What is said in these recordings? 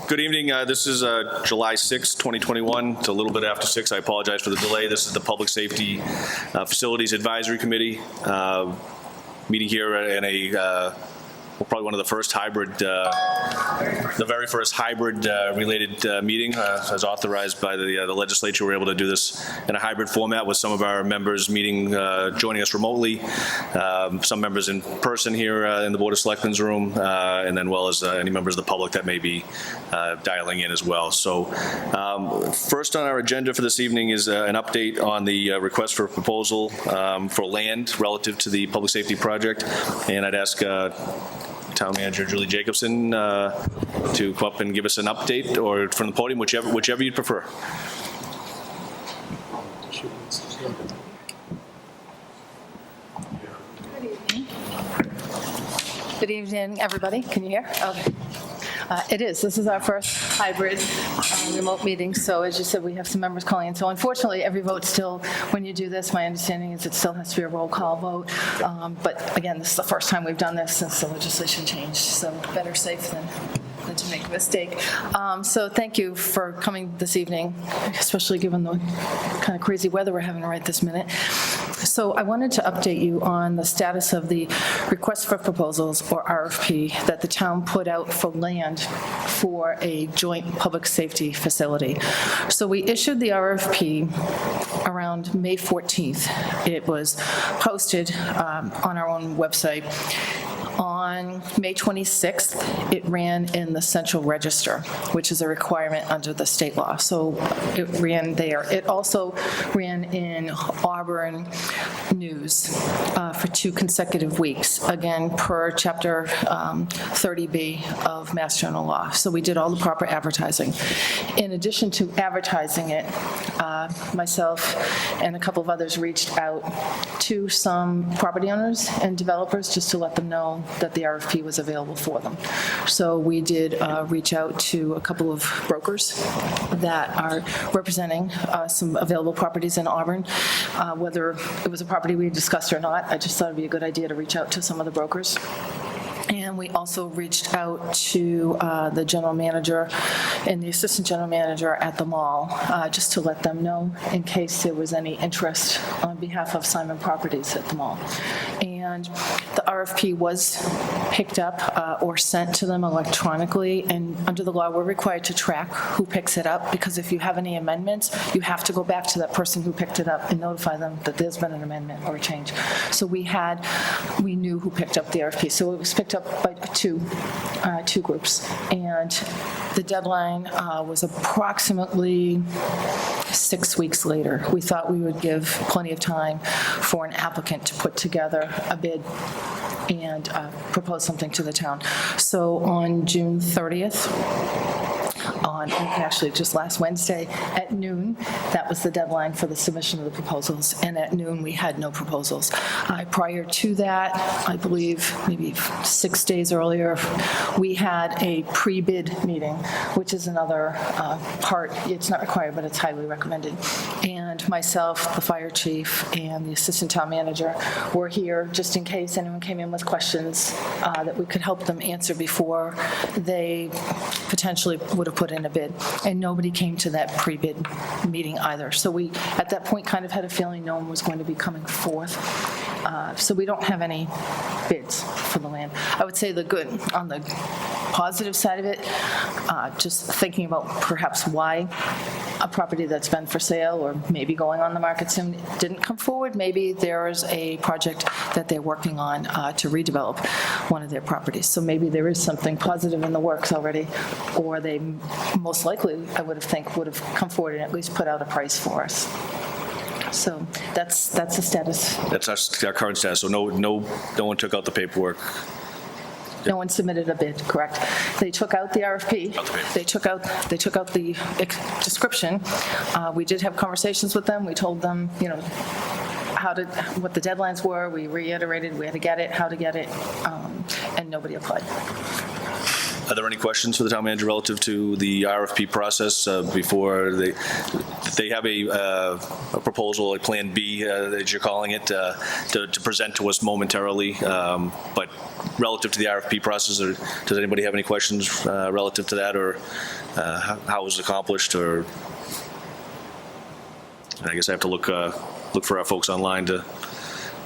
Good evening. This is July 6, 2021. It's a little bit after 6. I apologize for the delay. This is the Public Safety Facilities Advisory Committee meeting here in probably one of the first hybrid, the very first hybrid related meeting as authorized by the legislature. We're able to do this in a hybrid format with some of our members meeting, joining us remotely, some members in person here in the Board of Selectmen's room, and then well as any members of the public that may be dialing in as well. So first on our agenda for this evening is an update on the request for proposal for land relative to the public safety project. And I'd ask Town Manager Julie Jacobson to come up and give us an update, or from the podium, whichever you'd prefer. Good evening, everybody. Can you hear? Okay. This is our first hybrid remote meeting. So as you said, we have some members calling in. So unfortunately, every vote still, when you do this, my understanding is it still has to be a roll call vote. But again, this is the first time we've done this since the legislation changed. So better safe than to make a mistake. So thank you for coming this evening, especially given the kind of crazy weather we're having right this minute. So I wanted to update you on the status of the request for proposals, or RFP, that the town put out for land for a joint public safety facility. So we issued the RFP around May 14th. It was posted on our own website. On May 26th, it ran in the Central Register, which is a requirement under the state law. So it ran there. It also ran in Auburn News for 2 consecutive weeks, again, per Chapter 30B of Mass General Law. So we did all the proper advertising. In addition to advertising it, myself and a couple of others reached out to some property owners and developers just to let them know that the RFP was available for them. So we did reach out to a couple of brokers that are representing some available properties in Auburn. Whether it was a property we discussed or not, I just thought it'd be a good idea to reach out to some of the brokers. And we also reached out to the general manager and the assistant general manager at the mall, just to let them know in case there was any interest on behalf of Simon Properties at the mall. And the RFP was picked up or sent to them electronically, and under the law, we're required to track who picks it up, because if you have any amendments, you have to go back to that person who picked it up and notify them that there's been an amendment or a change. So we knew who picked up the RFP. So it was picked up by two groups, and the deadline was approximately 6 weeks later. We thought we would give plenty of time for an applicant to put together a bid and propose something to the town. So on June 30th, actually just last Wednesday at noon, that was the deadline for the submission of the proposals, and at noon we had no proposals. Prior to that, I believe maybe 6 days earlier, we had a pre-bid meeting, which is another part. It's not required, but it's highly recommended. And myself, the fire chief, and the assistant town manager were here just in case anyone came in with questions that we could help them answer before they potentially would have put in a bid. And nobody came to that pre-bid meeting either. So we, at that point, kind of had a feeling no one was going to be coming forth. So we don't have any bids for the land. I would say on the positive side of it, just thinking about perhaps why a property that's been for sale or maybe going on the market soon didn't come forward. Maybe there is a project that they're working on to redevelop one of their properties. So maybe there is something positive in the works already, or they most likely, I would have come forward and at least put out a price for us. So that's the status. That's our current status. So no one took out the paperwork. No one submitted a bid, correct. They took out the RFP. They took out the description. We did have conversations with them. We told them, what the deadlines were. We reiterated we had to get it, how to get it, and nobody applied. Are there any questions for the town manager relative to the RFP process before they have a proposal, a Plan B, that you're calling it, to present to us momentarily? But relative to the RFP process, or does anybody have any questions relative to that, or how it was accomplished? Or I guess I have to look for our folks online to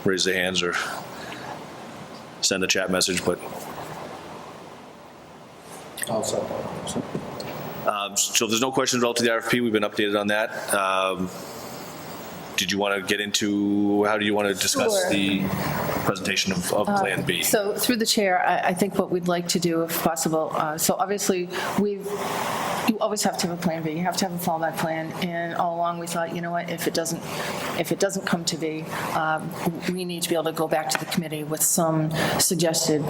raise their hands or send a chat message, but. So if there's no questions relative to the RFP, we've been updated on that. Did you want to get into, how do you want to discuss Sure. the presentation of Plan B? So through the chair, I think what we'd like to do, if possible, so obviously, you always have to have a Plan B. You have to have a fallback plan. And all along, we thought, you know what, if it doesn't come to be, we need to be able to go back to the committee with some suggested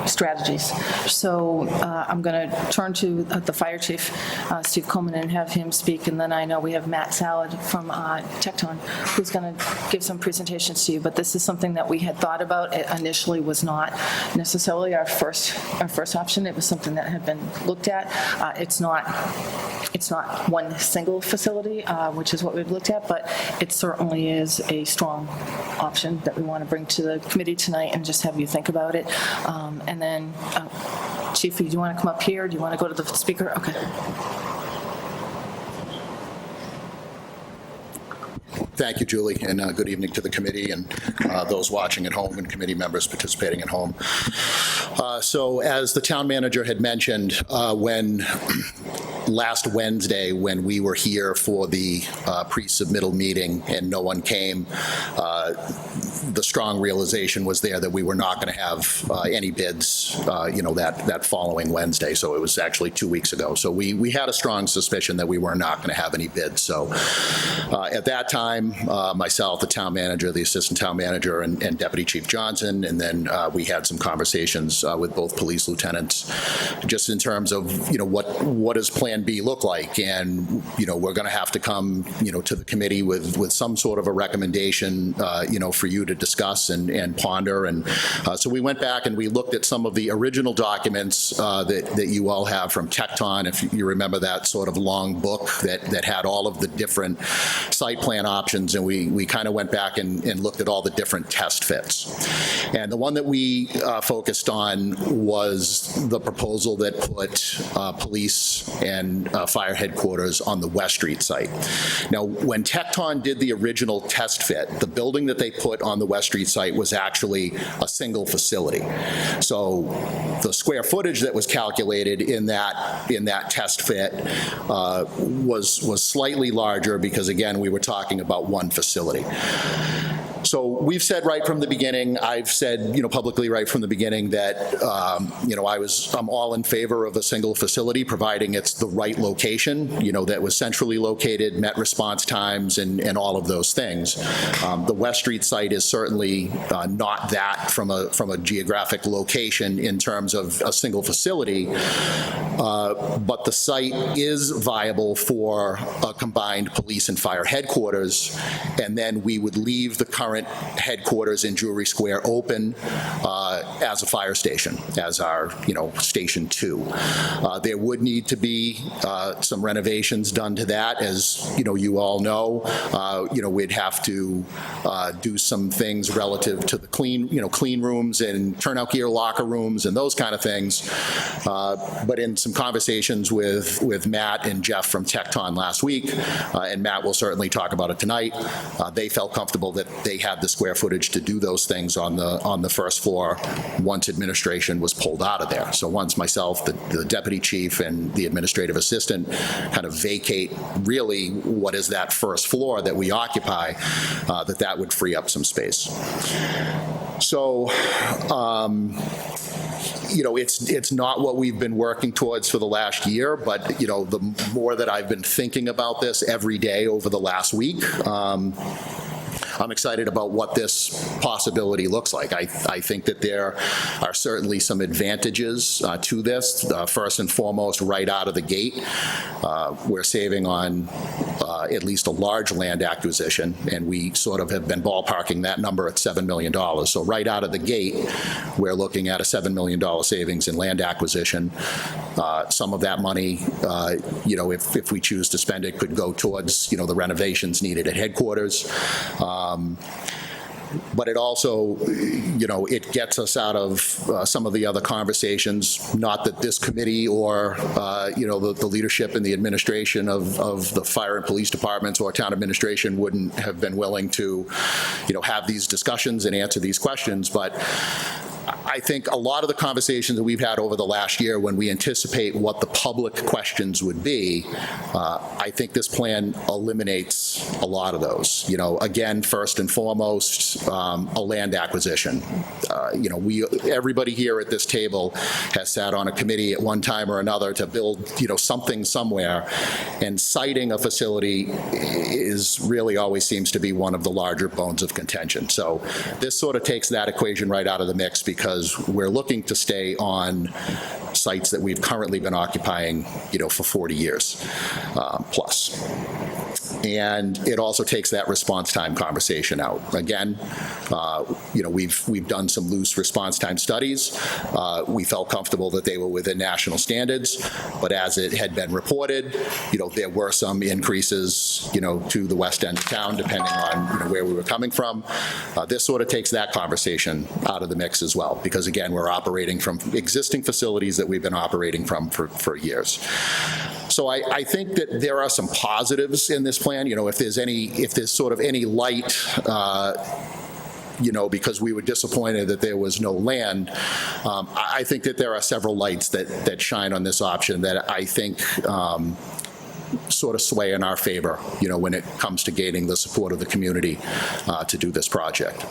strategies. So I'm going to turn to the fire chief, Steve Coleman, and have him speak. And then I know we have Matt Salad from Tecton, who's going to give some presentations to you. But this is something that we had thought about. It initially was not necessarily our first option. It was something that had been looked at. It's not one single facility, which is what we've looked at, but it certainly is a strong option that we want to bring to the committee tonight and just have you think about it. And then, Chief, do you want to come up here? Do you want to go to the speaker? Okay. Thank you, Julie, and good evening to the committee and those watching at home and committee members participating at home. So as the town manager had mentioned, when last Wednesday, when we were here for the pre-submittal meeting and no one came, the strong realization was there that we were not going to have any bids, that following Wednesday. So it was actually 2 weeks ago. So we had a strong suspicion that we were not going to have any bids. So at that time, myself, the town manager, the assistant town manager, and Deputy Chief Johnson, and then we had some conversations with both police lieutenants, just in terms of what does Plan B look like, and we're going to have to come to the committee with some sort of a recommendation for you to discuss and ponder. And so we went back and we looked at some of the original documents that you all have from Tecton, if you remember that sort of long book that had all of the different site plan options, and we kind of went back and looked at all the different test fits. And the one that we focused on was the proposal that put police and fire headquarters on the West Street site. Now, when Tecton did the original test fit, the building that they put on the West Street site was actually a single facility. So the square footage that was calculated in that test fit was slightly larger because, again, we were talking about one facility. So we've said right from the beginning, I've said, publicly right from the beginning that, I'm all in favor of a single facility, providing it's the right location, that was centrally located, met response times, and all of those things. The West Street site is certainly not that from a geographic location in terms of a single facility, but the site is viable for a combined police and fire headquarters, and then we would leave the current headquarters in Jewelry Square open as a fire station, as our, Station 2. There would need to be some renovations done to that, as, you all know. We'd have to do some things relative to the clean rooms and turnout gear locker rooms and those kind of things. But in some conversations with Matt and Jeff from Tecton last week, and Matt will certainly talk about it tonight, they felt comfortable that they had the square footage to do those things on the first floor once administration was pulled out of there. So once myself, the deputy chief, and the administrative assistant kind of vacate really what is that first floor that we occupy, that would free up some space. So it's not what we've been working towards for the last year, but the more that I've been thinking about this every day over the last week, I'm excited about what this possibility looks like. I think that there are certainly some advantages to this. First and foremost, right out of the gate, we're saving on at least a large land acquisition, and we sort of have been ballparking that number at $7 million. So right out of the gate, we're looking at a $7 million savings in land acquisition. Some of that money, if we choose to spend it, could go towards, the renovations needed at headquarters. But it also, it gets us out of some of the other conversations, not that this committee or, the leadership and the administration of the fire and police departments or town administration wouldn't have been willing to, have these discussions and answer these questions. But I think a lot of the conversations that we've had over the last year, when we anticipate what the public questions would be, I think this plan eliminates a lot of those. Again, first and foremost, a land acquisition. Everybody here at this table has sat on a committee at one time or another to build, something somewhere, and siting a facility is really always seems to be one of the larger bones of contention. So this sort of takes that equation right out of the mix, because we're looking to stay on sites that we've currently been occupying, for 40 years plus. And it also takes that response time conversation out. Again, we've done some loose response time studies. We felt comfortable that they were within national standards, but as it had been reported, there were some increases, to the west end of town, depending on where we were coming from. This sort of takes that conversation out of the mix as well, because again, we're operating from existing facilities that we've been operating from for years. So I think that there are some positives in this plan. If there's sort of any light, because we were disappointed that there was no land, I think that there are several lights that shine on this option that I think sort of sway in our favor, when it comes to gaining the support of the community to do this project.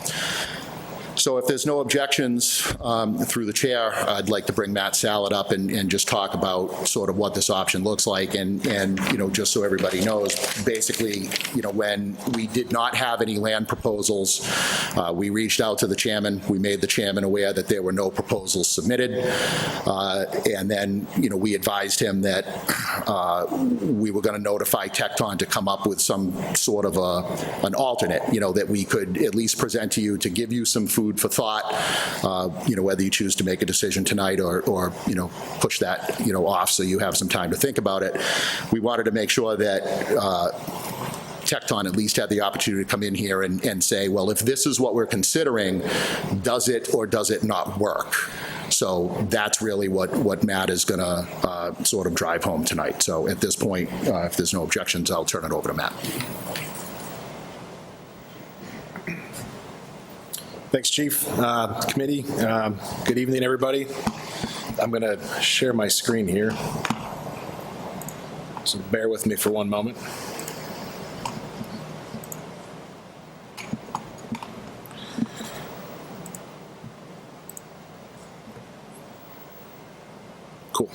So if there's no objections through the chair, I'd like to bring Matt Salad up and just talk about sort of what this option looks like. And just so everybody knows, basically, when we did not have any land proposals, we reached out to the chairman. We made the chairman aware that there were no proposals submitted. And then, we advised him that we were going to notify Tecton to come up with some sort of an alternate, that we could at least present to you to give you some food for thought, whether you choose to make a decision tonight or push that, off so you have some time to think about it. We wanted to make sure that Tecton at least had the opportunity to come in here and say, well, if this is what we're considering, does it or does it not work? So that's really what Matt is going to sort of drive home tonight. So at this point, if there's no objections, I'll turn it over to Matt. Thanks, Chief. Committee, good evening, everybody. I'm going to share my screen here, so bear with me for one moment. Cool.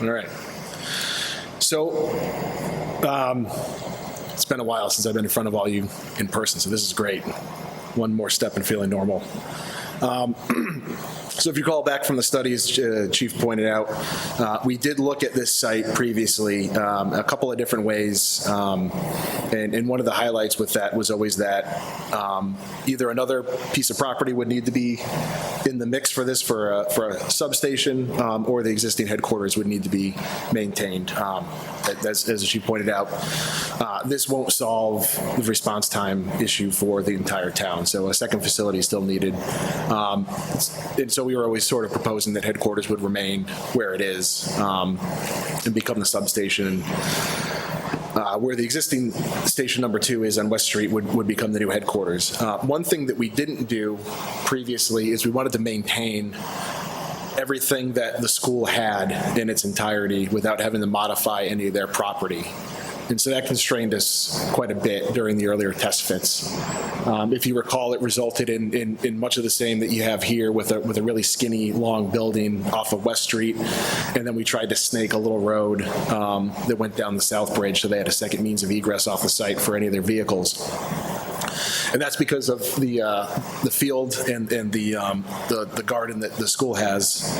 All right. So it's been a while since I've been in front of all you in person, so this is great. One more step in feeling normal. So if you call back from the studies Chief pointed out, we did look at this site previously a couple of different ways, and one of the highlights with that was always that either another piece of property would need to be in the mix for this for a substation, or the existing headquarters would need to be maintained. As Chief pointed out, this won't solve the response time issue for the entire town, so a second facility is still needed. And so we were always sort of proposing that headquarters would remain where it is and become the substation. Where the existing station number 2 is on West Street would become the new headquarters. One thing that we didn't do previously is we wanted to maintain everything that the school had in its entirety without having to modify any of their property. And so that constrained us quite a bit during the earlier test fits. If you recall, it resulted in much of the same that you have here with a really skinny, long building off of West Street. And then we tried to snake a little road that went down the South Bridge, so they had a second means of egress off the site for any of their vehicles. And that's because of the field and the garden that the school has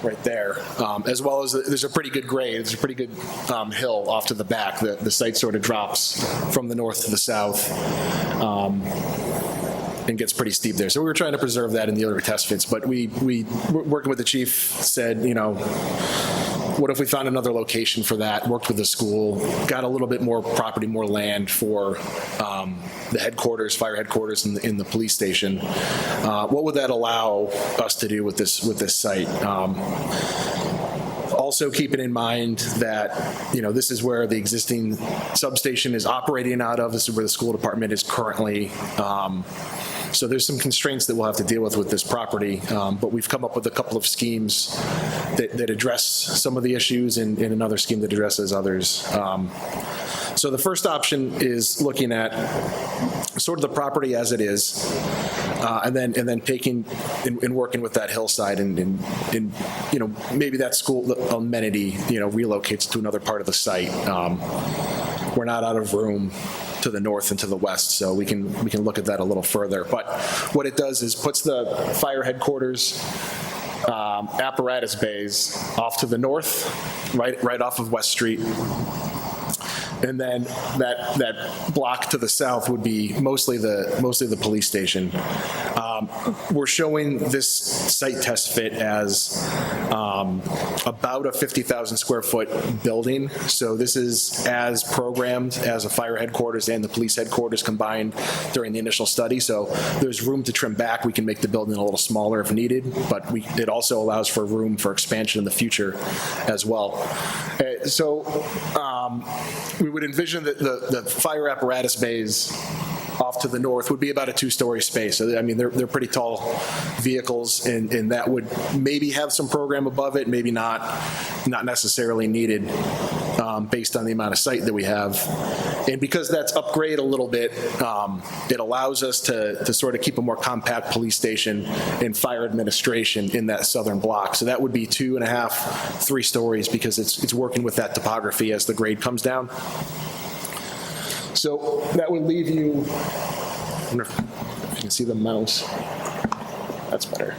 right there, as well as there's a pretty good grade. There's a pretty good hill off to the back. The site sort of drops from the north to the south and gets pretty steep there. So we were trying to preserve that in the other test fits, but we working with the chief said, what if we found another location for that, worked with the school, got a little bit more property, more land for the headquarters, fire headquarters in the police station. What would that allow us to do with this site? Also keeping in mind that, this is where the existing substation is operating out of. This is where the school department is currently. So there's some constraints that we'll have to deal with this property, but we've come up with a couple of schemes that address some of the issues and another scheme that addresses others. So the first option is looking at sort of the property as it is, and then taking and working with that hillside and maybe that school amenity relocates to another part of the site. We're not out of room to the north and to the west, so we can look at that a little further. But what it does is puts the fire headquarters apparatus bays off to the north, right off of West Street. And then that block to the south would be mostly the police station. We're showing this site test fit as about a 50,000 square foot building. So this is as programmed as a fire headquarters and the police headquarters combined during the initial study. So there's room to trim back. We can make the building a little smaller if needed, but it also allows for room for expansion in the future as well. We would envision that the fire apparatus bays off to the north would be about a 2-story space. So, I mean, they're pretty tall vehicles, and that would maybe have some program above it, maybe not necessarily needed based on the amount of site that we have. And because that's upgrade a little bit, it allows us to sort of keep a more compact police station and fire administration in that southern block. So that would be 2.5, 3 stories because it's working with that topography as the grade comes down. So that would leave you, I wonder if you can see the mouse. That's better.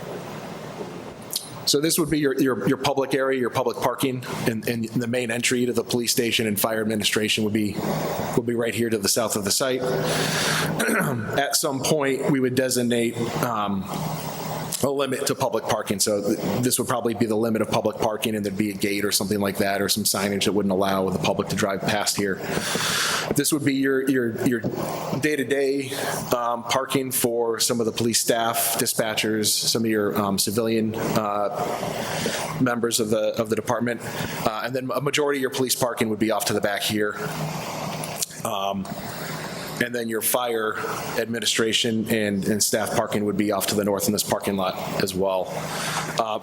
So this would be your public area, your public parking, and the main entry to the police station and fire administration would be right here to the south of the site. At some point, we would designate a limit to public parking. So this would probably be the limit of public parking, and there'd be a gate or something like that, or some signage that wouldn't allow the public to drive past here. This would be your day-to-day parking for some of the police staff, dispatchers, some of your civilian members of the department, and then a majority of your police parking would be off to the back here. And then your fire administration and staff parking would be off to the north in this parking lot as well.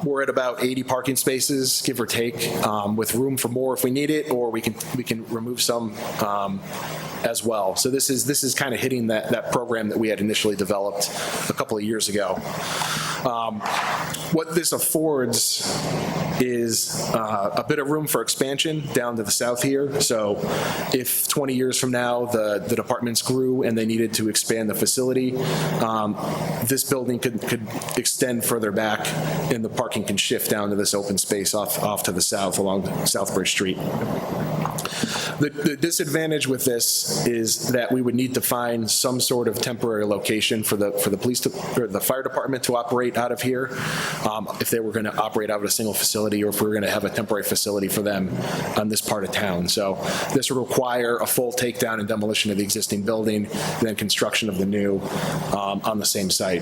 We're at about 80 parking spaces, give or take, with room for more if we need it, or we can remove some as well. So this is kind of hitting that program that we had initially developed a couple of years ago. What this affords is a bit of room for expansion down to the south here. So if 20 years from now the departments grew and they needed to expand the facility, this building could extend further back and the parking can shift down to this open space off to the south along Southbridge Street. The disadvantage with this is that we would need to find some sort of temporary location for the police or the fire department to operate out of here, if they were going to operate out of a single facility, or if we were going to have a temporary facility for them on this part of town. So this would require a full takedown and demolition of the existing building, and then construction of the new on the same site.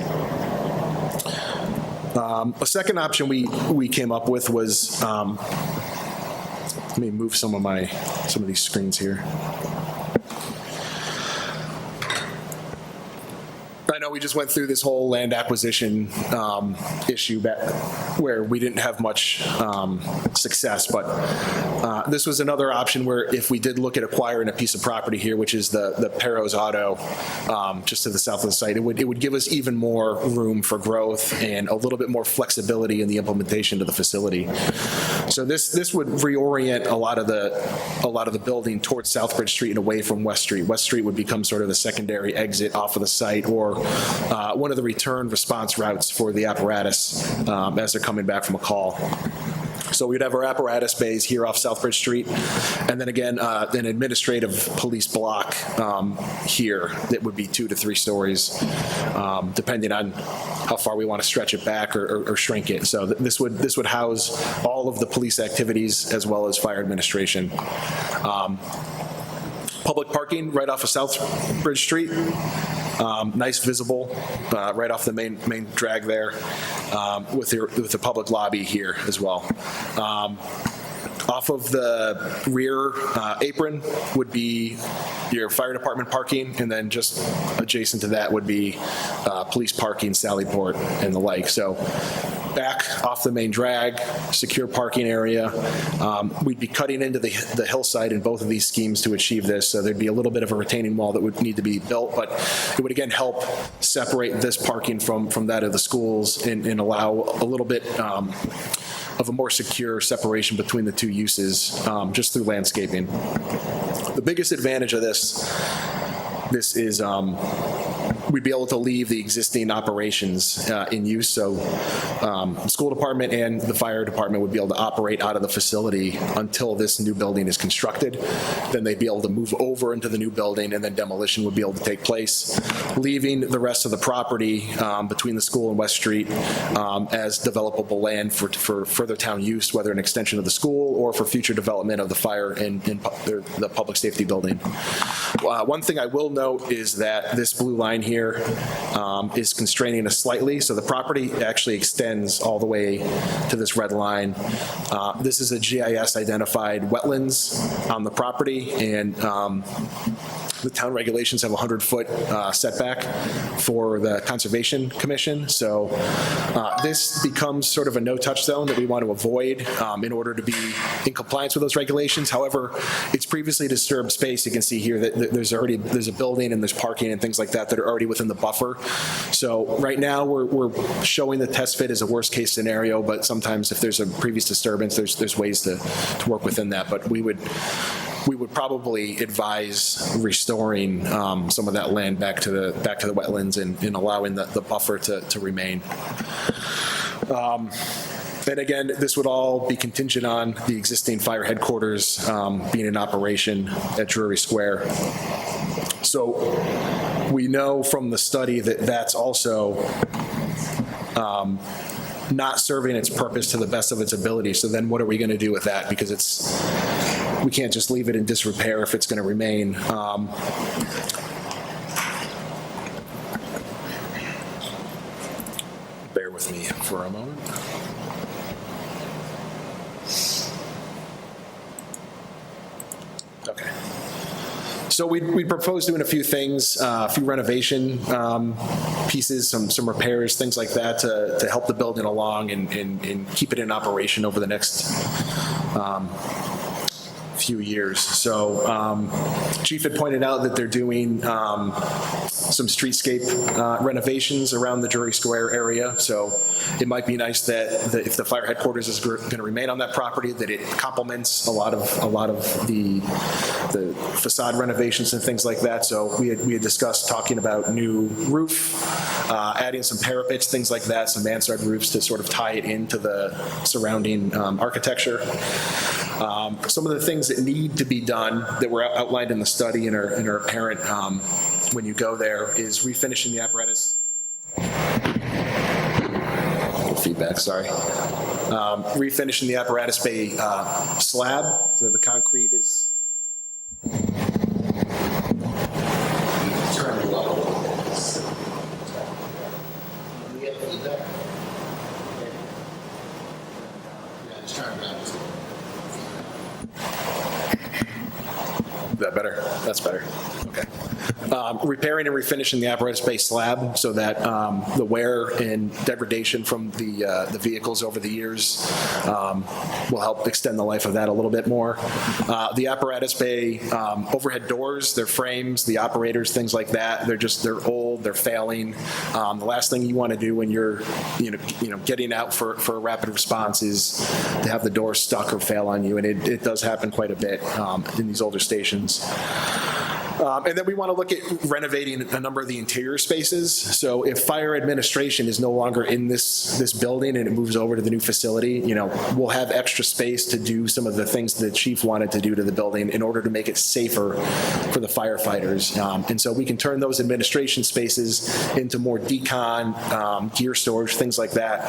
A second option we came up with was. Let me move some of these screens here. I know we just went through this whole land acquisition issue back where we didn't have much success, but this was another option where if we did look at acquiring a piece of property here, which is the Perros Auto, just to the south of the site, it would give us even more room for growth and a little bit more flexibility in the implementation of the facility. So this would reorient a lot of the building towards Southbridge Street and away from West Street. West Street would become sort of the secondary exit off of the site, or one of the return response routes for the apparatus as they're coming back from a call. So we'd have our apparatus bays here off Southbridge Street, and then again, an administrative police block here that would be 2 to 3 stories, depending on how far we want to stretch it back or shrink it. So this would house all of the police activities as well as fire administration. Public parking right off of Southbridge Street. Nice visible right off the main drag there, with the public lobby here as well. Off of the rear apron would be your fire department parking, and then just adjacent to that would be police parking, Sallyport, and the like. So back off the main drag, secure parking area. We'd be cutting into the hillside in both of these schemes to achieve this, so there'd be a little bit of a retaining wall that would need to be built, but it would again help separate this parking from that of the schools and allow a little bit of a more secure separation between the two uses, just through landscaping. The biggest advantage of this is we'd be able to leave the existing operations in use. So the school department and the fire department would be able to operate out of the facility until this new building is constructed. Then they'd be able to move over into the new building, and then demolition would be able to take place, leaving the rest of the property between the school and West Street as developable land for further town use, whether an extension of the school or for future development of the fire and the public safety building. One thing I will note is that this blue line here is constraining us slightly. So the property actually extends all the way to this red line. This is a GIS identified wetlands on the property, and the town regulations have a 100-foot setback for the Conservation Commission. So this becomes sort of a no-touch zone that we want to avoid in order to be in compliance with those regulations. However, it's previously disturbed space. You can see here that there's a building and there's parking and things like that that are already within the buffer. So right now we're showing the test fit as a worst case scenario, but sometimes if there's a previous disturbance, there's ways to work within that. But we would probably advise restoring some of that land back to the wetlands and allowing the buffer to remain. And again, this would all be contingent on the existing fire headquarters being in operation at Drury Square. So we know from the study that that's also not serving its purpose to the best of its ability. So then what are we going to do with that? Because we can't just leave it in disrepair if it's going to remain. Bear with me for a moment. Okay. So we propose doing a few things, a few renovation pieces, some repairs, things like that to help the building along and keep it in operation over the next few years. So Chief had pointed out that they're doing some streetscape renovations around the Drury Square area. So it might be nice that if the fire headquarters is going to remain on that property, that it complements a lot of the facade renovations and things like that. So we had discussed talking about new roof, adding some parapets, things like that, some mansard roofs to sort of tie it into the surrounding architecture. Some of the things that need to be done that were outlined in the study and are apparent when you go there is refinishing the apparatus. Feedback, sorry. Refinishing the apparatus bay slab, so the concrete is. Is that better? That's better. Okay. repairing and refinishing the apparatus bay slab so that the wear and degradation from the vehicles over the years will help extend the life of that a little bit more. The apparatus bay overhead doors, their frames, the operators, things like that, they're old, they're failing. The last thing you want to do when you're getting out for a rapid response is to have the door stuck or fail on you, and it does happen quite a bit in these older stations. And then we want to look at renovating a number of the interior spaces. So if fire administration is no longer in this building and it moves over to the new facility, we'll have extra space to do some of the things the chief wanted to do to the building in order to make it safer for the firefighters. And so we can turn those administration spaces into more decon, gear storage, things like that,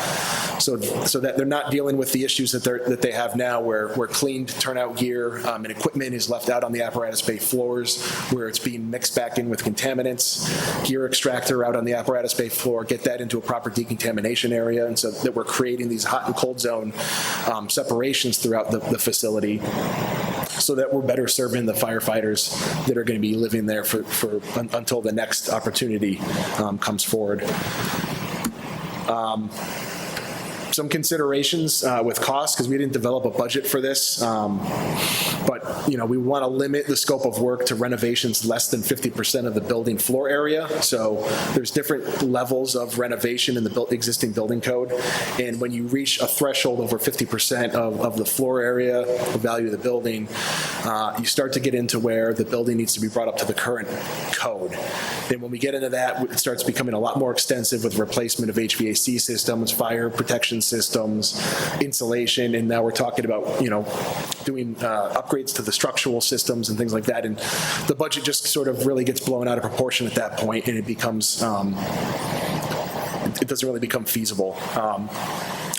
so that they're not dealing with the issues that they have now, where cleaned turnout gear and equipment is left out on the apparatus bay floors, where it's being mixed back in with contaminants, gear extractor out on the apparatus bay floor, get that into a proper decontamination area, and so that we're creating these hot and cold zone separations throughout the facility so that we're better serving the firefighters that are going to be living there until the next opportunity comes forward. Some considerations with cost, because we didn't develop a budget for this, but we want to limit the scope of work to renovations less than 50% of the building floor area. So there's different levels of renovation in the existing building code, and when you reach a threshold over 50% of the floor area, the value of the building, you start to get into where the building needs to be brought up to the current code. And when we get into that, it starts becoming a lot more extensive with replacement of HVAC systems, fire protection systems, insulation, and now we're talking about doing upgrades to the structural systems and things like that, and the budget just sort of really gets blown out of proportion at that point, and it becomes it doesn't really become feasible.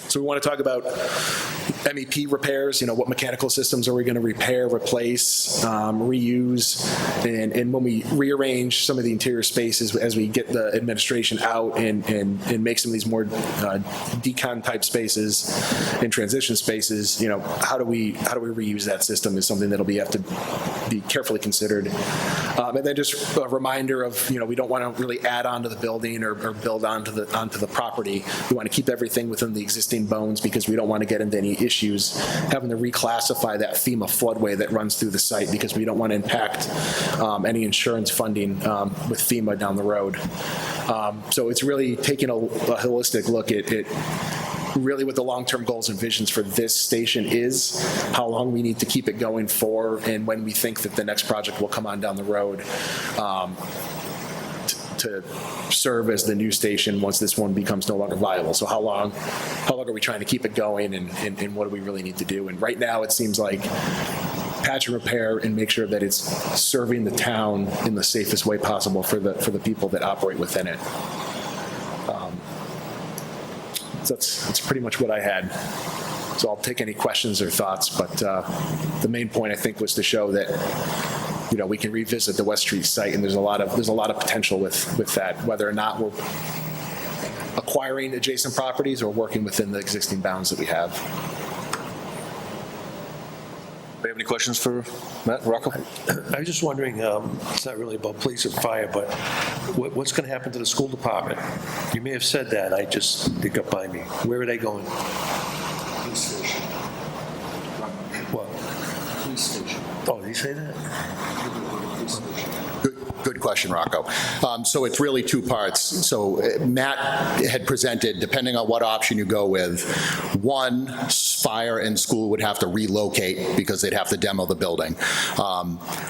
So we want to talk about MEP repairs, what mechanical systems are we going to repair, replace, reuse, and when we rearrange some of the interior spaces as we get the administration out and make some of these more decon type spaces and transition spaces, how do we reuse that system is something that'll have to be carefully considered. And then just a reminder of, we don't want to really add on to the building or build onto the property. We want to keep everything within the existing bones because we don't want to get into any issues having to reclassify that FEMA floodway that runs through the site, because we don't want to impact any insurance funding with FEMA down the road. So it's really taking a holistic look at really what the long-term goals and visions for this station is, how long we need to keep it going for, and when we think that the next project will come on down the road to serve as the new station once this one becomes no longer viable. So how long are we trying to keep it going, and what do we really need to do? And right now it seems like patch and repair and make sure that it's serving the town in the safest way possible for the people that operate within it. So that's pretty much what I had. So I'll take any questions or thoughts, but the main point I think was to show that we can revisit the West Street site, and there's a lot of potential with that, whether or not we're acquiring adjacent properties or working within the existing bounds that we have. Do you have any questions for Matt, Rocco? I was just wondering, it's not really about police and fire, but what's going to happen to the school department? You may have said that, they got by me. Where are they going? Police station. What? Police station. Oh, did you say that? Police station. Good question, Rocco. So it's really two parts. So Matt had presented, depending on what option you go with, one, fire and school would have to relocate because they'd have to demo the building.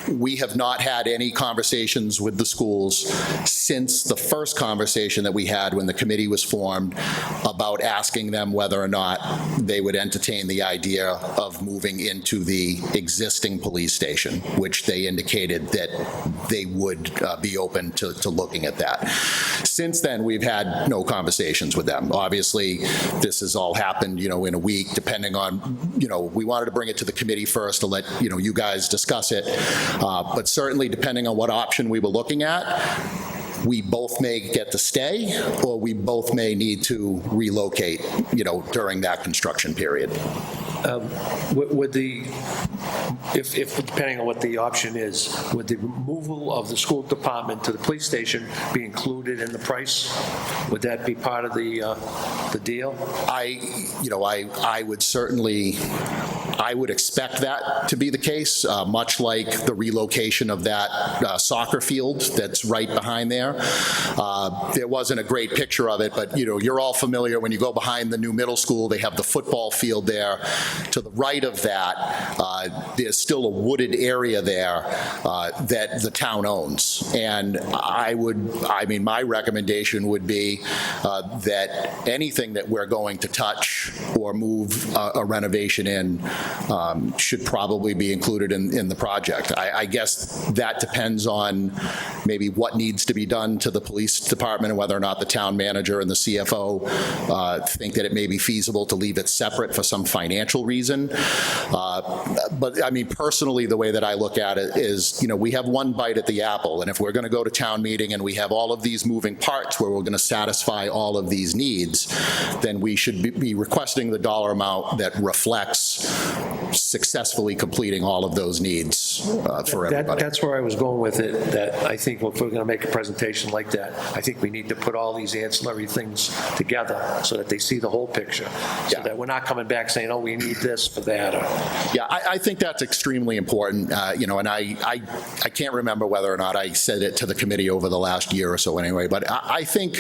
We have not had any conversations with the schools since the first conversation that we had when the committee was formed about asking them whether or not they would entertain the idea of moving into the existing police station, which they indicated that they would be open to looking at that. Since then, we've had no conversations with them. Obviously, this has all happened, in a week, depending on, we wanted to bring it to the committee first to let, you guys discuss it. But certainly, depending on what option we were looking at, we both may get to stay, or we both may need to relocate, during that construction period. Would the if, depending on what the option is, would the removal of the school department to the police station be included in the price? Would that be part of the deal? I would certainly, I would expect that to be the case, much like the relocation of that soccer field that's right behind there. There wasn't a great picture of it, but, you're all familiar, when you go behind the new middle school, they have the football field there. To the right of that, there's still a wooded area there that the town owns. And my recommendation would be that anything that we're going to touch or move a renovation in should probably be included in the project. I guess that depends on maybe what needs to be done to the police department and whether or not the town manager and the CFO think that it may be feasible to leave it separate for some financial reason. But personally, the way that I look at it is, we have one bite at the apple, and if we're going to go to town meeting and we have all of these moving parts where we're going to satisfy all of these needs, then we should be requesting the dollar amount that reflects successfully completing all of those needs for everybody. That's where I was going with it, that I think if we're going to make a presentation like that, I think we need to put all these ancillary things together so that they see the whole picture, so that we're not coming back saying, oh, we need this for that. Yeah, I think that's extremely important, and I can't remember whether or not I said it to the committee over the last year or so anyway, but I think,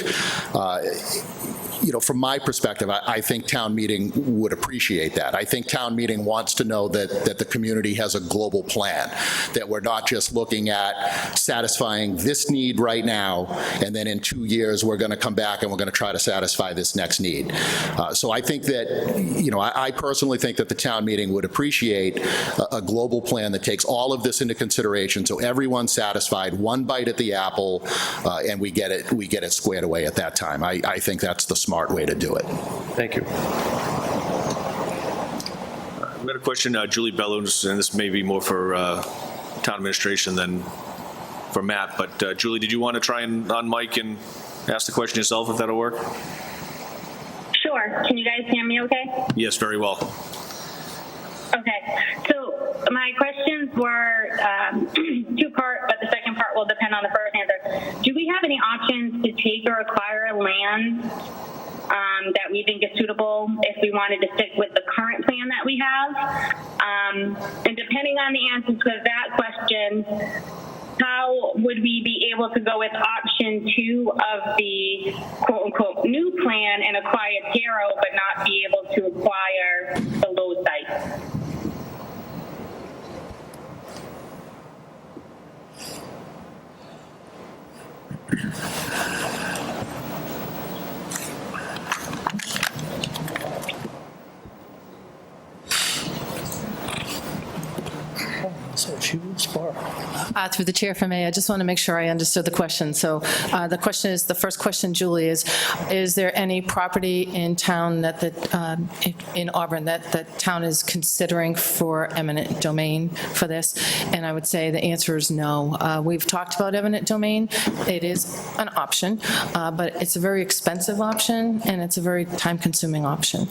from my perspective, I think town meeting would appreciate that. I think town meeting wants to know that the community has a global plan, that we're not just looking at satisfying this need right now, and then in 2 years, we're going to come back and we're going to try to satisfy this next need. So I think that, I personally think that the town meeting would appreciate a global plan that takes all of this into consideration, so everyone's satisfied, one bite at the apple, and we get it squared away at that time. I think that's the smart way to do it. Thank you. I've got a question, Julie Bellows, and this may be more for town administration than for Matt, but Julie, did you want to try and on mic and ask the question yourself, if that'll work? Sure. Can you guys hear me okay? Yes, very well. Okay. So my questions were two-part, but the second part will depend on the first answer. Do we have any options to take or acquire land that we think is suitable if we wanted to stick with the current plan that we have? And depending on the answer to that question, how would we be able to go with option 2 of the quote-unquote new plan and acquire Darrow but not be able to acquire the Lowe's site? Through the chair, if I may, I just want to make sure I understood the question. So the question is, the first question, Julie, is there any property in town in Auburn that the town is considering for eminent domain for this? And I would say the answer is no. We've talked about eminent domain. It is an option, but it's a very expensive option, and it's a very time-consuming option.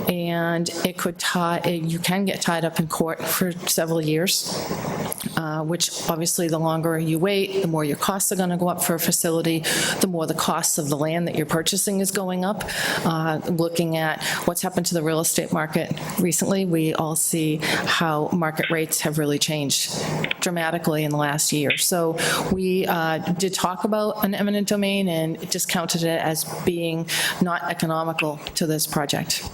And it could you can get tied up in court for several years, which obviously the longer you wait, the more your costs are going to go up for a facility, the more the costs of the land that you're purchasing is going up. Looking at what's happened to the real estate market recently, we all see how market rates have really changed dramatically in the last year. So we did talk about an eminent domain and discounted it as being not economical to this project.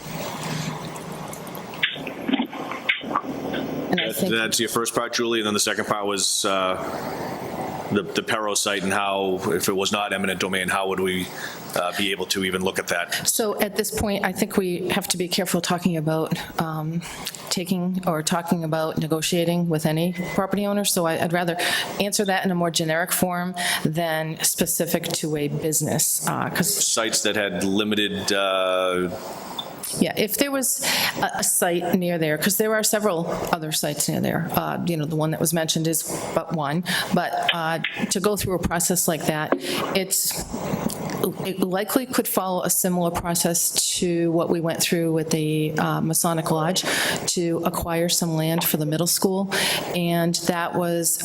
And I think That's your first part, Julie, and then the second part was the Perro site and how, if it was not eminent domain, how would we be able to even look at that? so. At this point, I think we have to be careful talking about talking about negotiating with any property owner. So I'd rather answer that in a more generic form than specific to a business, because Sites that had limited, yeah, if there was a site near there, because there are several other sites near there, the one that was mentioned is but one, but to go through a process like that, it's it likely could follow a similar process to what we went through with the Masonic Lodge to acquire some land for the middle school. And that was,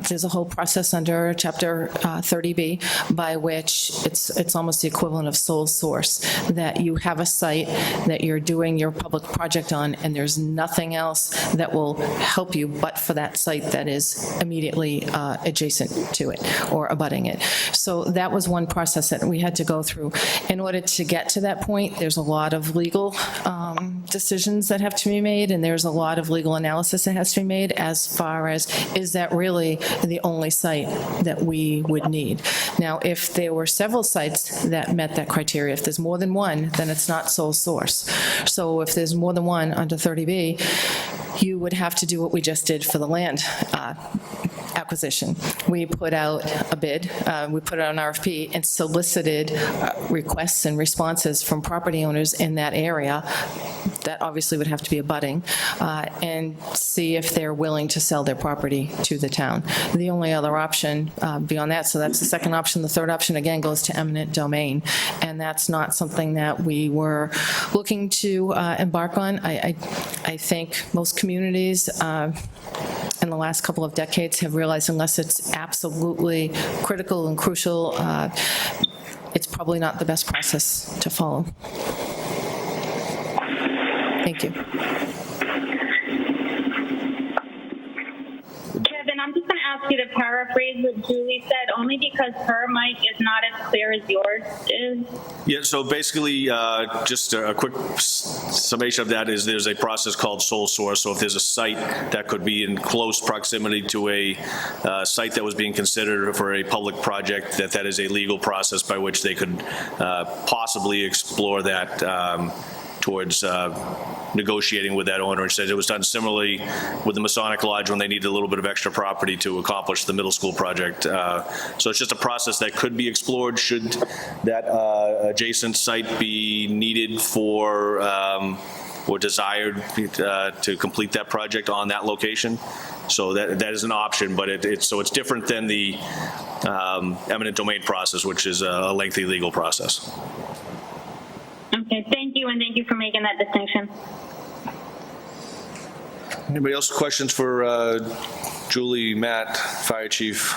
there's a whole process under Chapter 30B by which it's almost the equivalent of sole source, that you have a site that you're doing your public project on, and there's nothing else that will help you but for that site that is immediately adjacent to it or abutting it. So that was one process that we had to go through. In order to get to that point, there's a lot of legal decisions that have to be made, and there's a lot of legal analysis that has to be made as far as, is that really the only site that we would need? Now, if there were several sites that met that criteria, if there's more than one, then it's not sole source. So if there's more than one under 30B, you would have to do what we just did for the land acquisition. We put out a bid, we put out an RFP and solicited requests and responses from property owners in that area that obviously would have to be abutting, and see if they're willing to sell their property to the town. The only other option beyond that, so that's the second option. The third option, again, goes to eminent domain, and that's not something that we were looking to embark on. I think most communities in the last couple of decades have realized unless it's absolutely critical and crucial, it's probably not the best process to follow. Thank you. Kevin, I'm just going to ask you to paraphrase what Julie said, only because her mic is not as clear as yours is. Yeah, so basically, just a quick summation of that is there's a process called sole source. So if there's a site that could be in close proximity to a site that was being considered for a public project, that is a legal process by which they could possibly explore that towards negotiating with that owner. It says it was done similarly with the Masonic Lodge when they needed a little bit of extra property to accomplish the middle school project. So it's just a process that could be explored should that adjacent site be needed for or desired to complete that project on that location. So that is an option, but it's different than the eminent domain process, which is a lengthy legal process. Okay, thank you, and thank you for making that distinction. Anybody else questions for Julie, Matt, Fire Chief?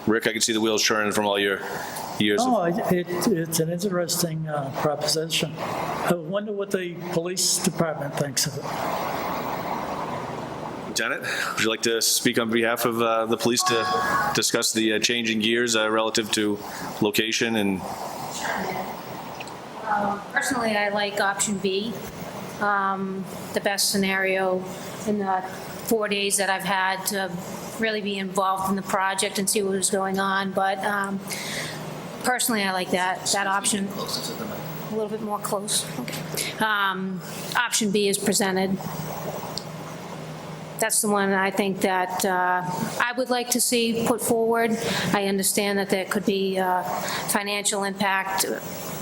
Rick, I can see the wheels turning from all your years. Oh, it's an interesting proposition. I wonder what the police department thinks of it. Lieutenant, would you like to speak on behalf of the police to discuss the changing gears relative to location and? Personally, I like option B, the best scenario in the 4 days that I've had to really be involved in the project and see what was going on. But personally, I like that option. A little bit more close. Okay. Option B is presented. That's the one I think that I would like to see put forward. I understand that there could be financial impact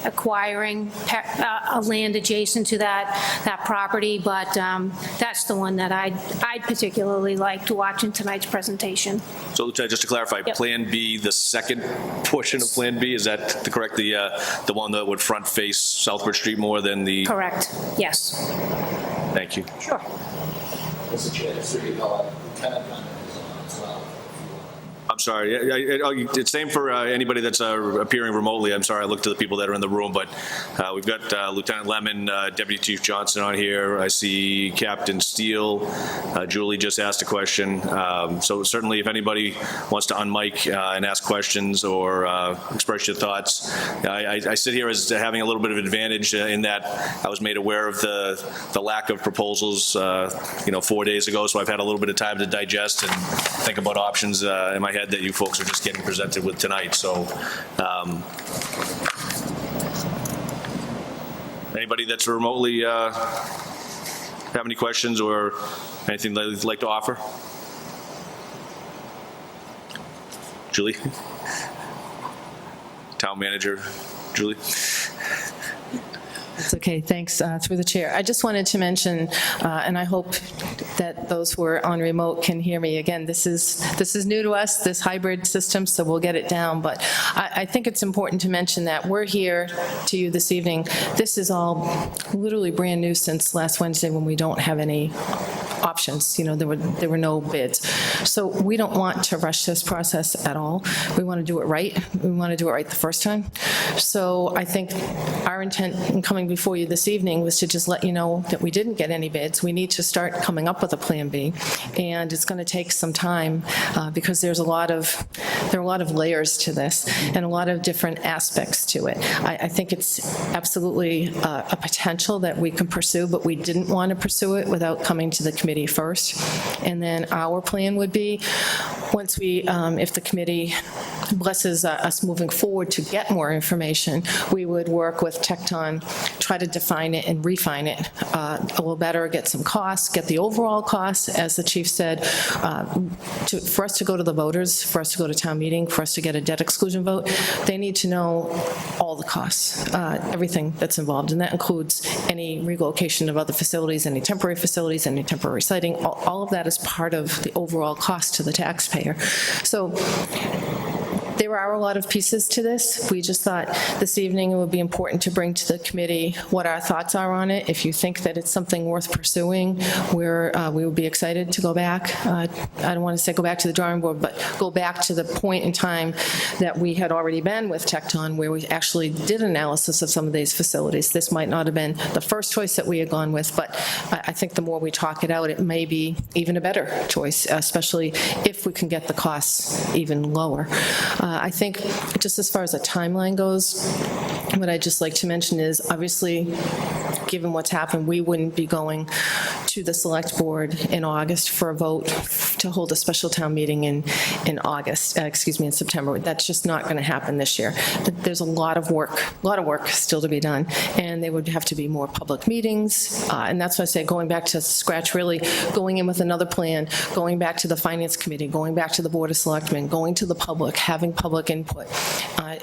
acquiring a land adjacent to that property, but that's the one that I'd particularly like to watch in tonight's presentation. So, Lieutenant, just to clarify, Yep. Plan B, the second portion of Plan B, is that correct? The one that would front face Southbridge Street more than the? Correct, yes. Thank you. Sure. Mr. Chair, so you know, Lieutenant Gunn is on as well. I'm sorry. It's same for anybody that's appearing remotely. I'm sorry. I looked to the people that are in the room, but we've got Lieutenant Lemon, Deputy Chief Johnson on here. I see Captain Steele. Julie just asked a question. So certainly if anybody wants to unmic and ask questions or express your thoughts. I sit here as having a little bit of advantage in that I was made aware of the lack of proposals 4 days ago, so I've had a little bit of time to digest and think about options in my head that you folks are just getting presented with tonight. So anybody that's remotely have any questions or anything they'd like to offer? Julie? Town Manager, Julie? It's a Okay, thanks, through the chair. I just wanted to mention, and I hope that those who are on remote can hear me. Again, this is new to us, this hybrid system, so we'll get it down. But I think it's important to mention that we're here to you this evening. This is all literally brand new since last Wednesday when we don't have any options. You know, there were no bids. So we don't want to rush this process at all. We want to do it right. We want to do it right the first time. So I think our intent in coming before you this evening was to just let you know that we didn't get any bids. We need to start coming up with a plan B, and it's going to take some time because there are a lot of layers to this and a lot of different aspects to it. I think it's absolutely a potential that we can pursue, but we didn't want to pursue it without coming to the committee first. And then our plan would be, once we, if the committee blesses us moving forward to get more information, we would work with Tecton, try to define it and refine it a little better, get some costs, get the overall costs, as the chief said, for us to go to the voters, for us to go to town meeting, for us to get a debt exclusion vote, they need to know all the costs, everything that's involved, and that includes any relocation of other facilities, any temporary facilities, any temporary siting. All of that is part of the overall cost to the taxpayer. So there are a lot of pieces to this. We just thought this evening it would be important to bring to the committee what our thoughts are on it. If you think that it's something worth pursuing, we would be excited to go back. I don't want to say go back to the drawing board, but go back to the point in time that we had already been with Tecton, where we actually did analysis of some of these facilities. This might not have been the first choice that we had gone with, but I think the more we talk it out, it may be even a better choice, especially if we can get the costs even lower. I think just as far as a timeline goes, what I'd just like to mention is, obviously, given what's happened, we wouldn't be going to the select board in August for a vote to hold a special town meeting in September. That's just not going to happen this year. There's a lot of work still to be done, and there would have to be more public meetings, and that's why I say going back to scratch, really going in with another plan, going back to the finance committee, going back to the board of selectmen, going to the public, having public input,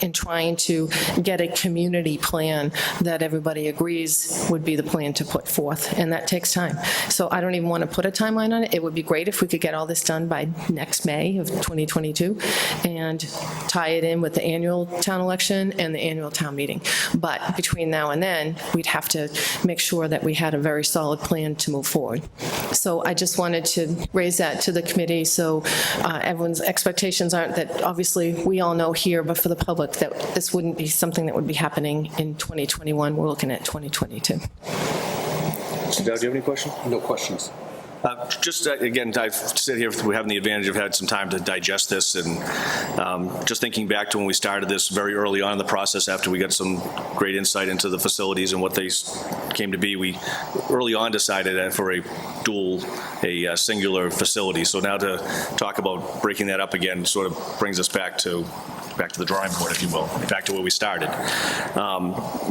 and trying to get a community plan that everybody agrees would be the plan to put forth, and that takes time. So I don't even want to put a timeline on it. It would be great if we could get all this done by next May of 2022 and tie it in with the annual town election and the annual town meeting. But between now and then, we'd have to make sure that we had a very solid plan to move forward. So I just wanted to raise that to the committee so everyone's expectations aren't that, obviously, we all know here, but for the public, that this wouldn't be something that would be happening in 2021. We're looking at 2022. Mr. Dow, do you have any questions? No questions. Just, again, I've sit here, we have the advantage of had some time to digest this, and just thinking back to when we started this very early on in the process after we got some great insight into the facilities and what they came to be, we early on decided for a singular facility. So now to talk about breaking that up again sort of brings us back to the drawing board, if you will, back to where we started.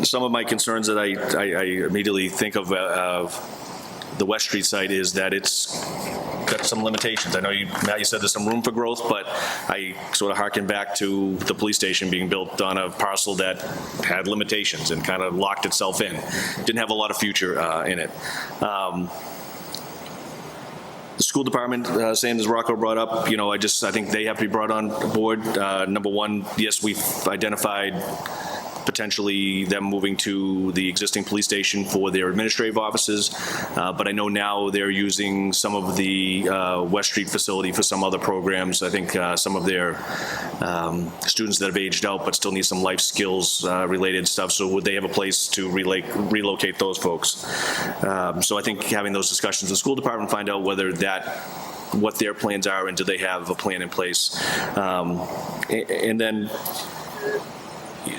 Some of my concerns that I immediately think of the West Street site is that it's got some limitations. I know, Matt, you said there's some room for growth, but I sort of harken back to the police station being built on a parcel that had limitations and kind of locked itself in. Didn't have a lot of future in it. The school department, same as Rocco brought up, I think they have to be brought on board. Number one, yes, we've identified potentially them moving to the existing police station for their administrative offices, but I know now they're using some of the West Street facility for some other programs. I think some of their students that have aged out but still need some life skills related stuff, so would they have a place to relocate those folks? So I think having those discussions with the school department, find out what their plans are and do they have a plan in place. And then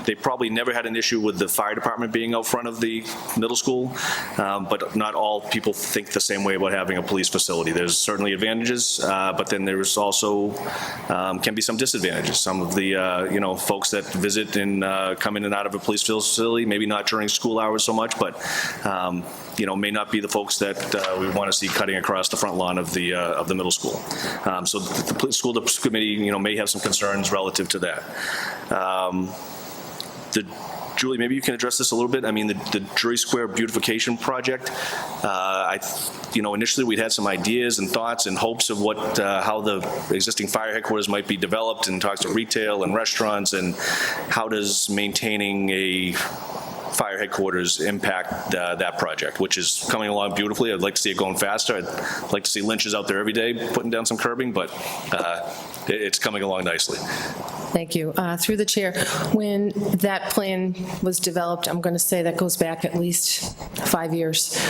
they probably never had an issue with the fire department being out front of the middle school, but not all people think the same way about having a police facility. There's certainly advantages, but then there's also can be some disadvantages. Some of the folks that visit and come in and out of a police facility, maybe not during school hours so much, but may not be the folks that we want to see cutting across the front lawn of the middle school. So the school committee, may have some concerns relative to that. The Julie, maybe you can address this a little bit. I mean, the Drury Square beautification project, initially we'd had some ideas and thoughts and hopes of how the existing fire headquarters might be developed, and talks to retail and restaurants, and how does maintaining a fire headquarters impact that project, which is coming along beautifully. I'd like to see it going faster. I'd like to see Lynch's out there every day putting down some curbing, but it's coming along nicely. Thank you. Through the chair, when that plan was developed, I'm going to say that goes back at least 5 years.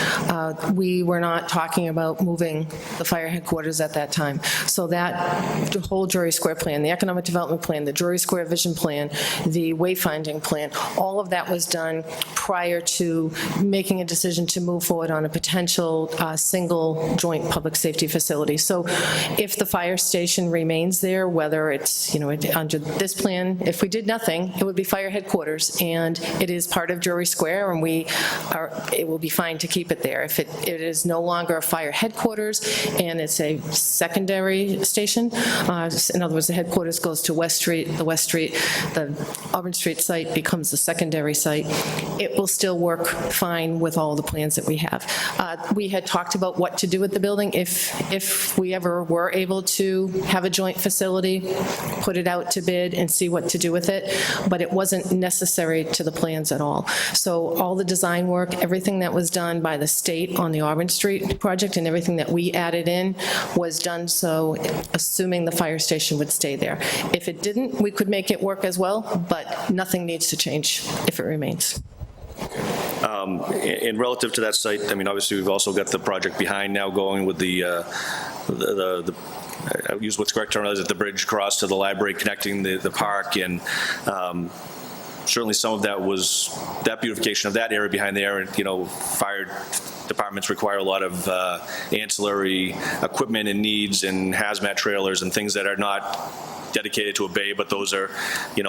We were not talking about moving the fire headquarters at that time. So that whole Drury Square plan, the economic development plan, the Drury Square vision plan, the wayfinding plan, all of that was done prior to making a decision to move forward on a potential single joint public safety facility. So if the fire station remains there, whether it's, under this plan, if we did nothing, it would be fire headquarters, and it is part of Drury Square, and it will be fine to keep it there. If it is no longer a fire headquarters and it's a secondary station, in other words, the headquarters goes to West Street, the Auburn Street site becomes the secondary site, it will still work fine with all the plans that we have. We had talked about what to do with the building if we ever were able to have a joint facility, put it out to bid and see what to do with it, but it wasn't necessary to the plans at all. So all the design work, everything that was done by the state on the Auburn Street project and everything that we added in was done so assuming the fire station would stay there. If it didn't, we could make it work as well, but nothing needs to change if it remains. And relative to that site, I mean, obviously, we've also got the project behind now going with I use what's correct term, is it the bridge across to the library connecting the park, and certainly some of that was that beautification of that area behind there, and fire departments require a lot of ancillary equipment and needs and hazmat trailers and things that are not dedicated to a bay, but those are,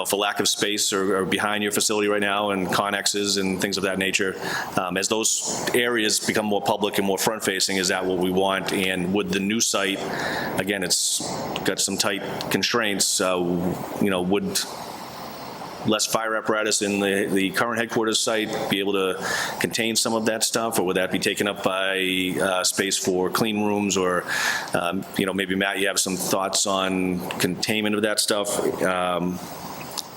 for lack of space or behind your facility right now, and connexes and things of that nature. As those areas become more public and more front-facing, is that what we want? And with the new site, again, it's got some tight constraints, would less fire apparatus in the current headquarters site be able to contain some of that stuff, or would that be taken up by space for clean rooms, or maybe Matt, you have some thoughts on containment of that stuff,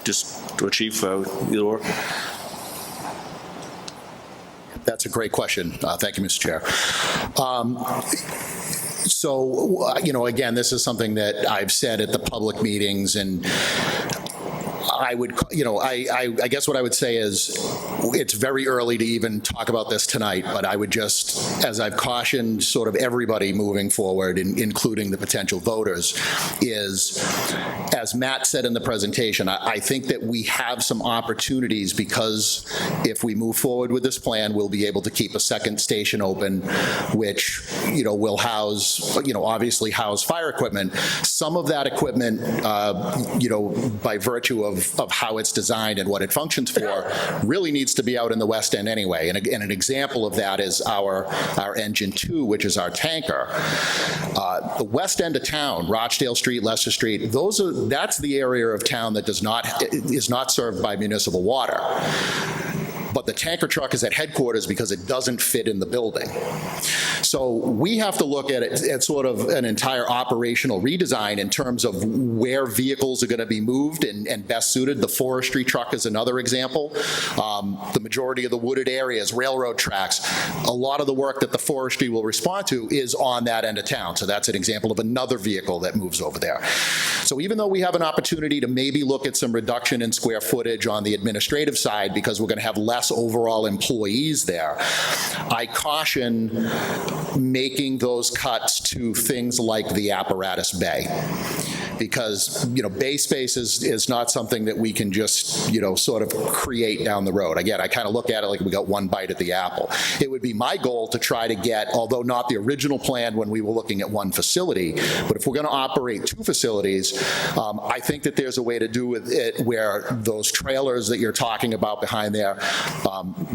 just to Chief, either or? That's a great question. Thank you, Mr. Chair. So, again, this is something that I've said at the public meetings, and I would, I guess what I would say is it's very early to even talk about this tonight, but I would just, as I've cautioned sort of everybody moving forward, including the potential voters, is, as Matt said in the presentation, I think that we have some opportunities, because if we move forward with this plan, we'll be able to keep a second station open, which, will house, obviously house fire equipment. Some of that equipment, by virtue of how it's designed and what it functions for, really needs to be out in the West End anyway. And an example of that is our Engine 2, which is our tanker. The West End of town, Rochdale Street, Leicester Street, that's the area of town that is not served by municipal water. But the tanker truck is at headquarters because it doesn't fit in the building. So we have to look at it at sort of an entire operational redesign in terms of where vehicles are going to be moved and best suited. The forestry truck is another example. The majority of the wooded areas, railroad tracks, a lot of the work that the forestry will respond to is on that end of town. So that's an example of another vehicle that moves over there. So even though we have an opportunity to maybe look at some reduction in square footage on the administrative side, because we're going to have less overall employees there, I caution making those cuts to things like the apparatus bay. Because, bay space is not something that we can just, sort of create down the road. Again, I kind of look at it like we got one bite at the apple. It would be my goal to try to get, although not the original plan when we were looking at one facility, but if we're going to operate two facilities, I think that there's a way to do it where those trailers that you're talking about behind there,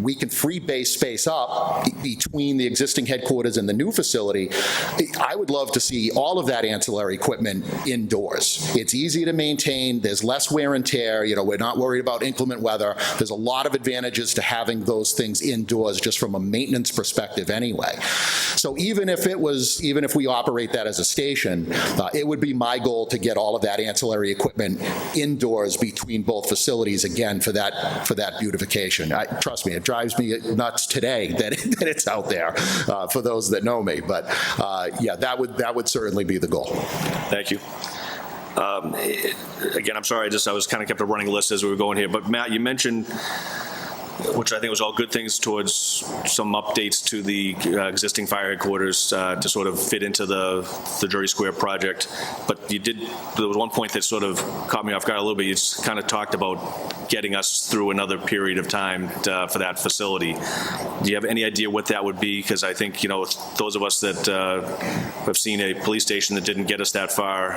we can free base space up between the existing headquarters and the new facility. I would love to see all of that ancillary equipment indoors. indoors. It's easy to maintain, there's less wear and tear, we're not worried about inclement weather. There's a lot of advantages to having those things indoors just from a maintenance perspective anyway. So even if we operate that as a station, it would be my goal to get all of that ancillary equipment indoors between both facilities, again, for that beautification. Trust me, it drives me nuts today that it's out there, for those that know me. But yeah, that would certainly be the goal. Thank you. Again, I'm sorry, I was kind of kept a running list as we were going here, but Matt, you mentioned, which I think was all good things, towards some updates to the existing fire headquarters to sort of fit into the Drury Square project. But there was one point that sort of caught me off guard a little bit. You just kind of talked about getting us through another period of time for that facility. Do you have any idea what that would be? Because I think, those of us that have seen a police station that didn't get us that far,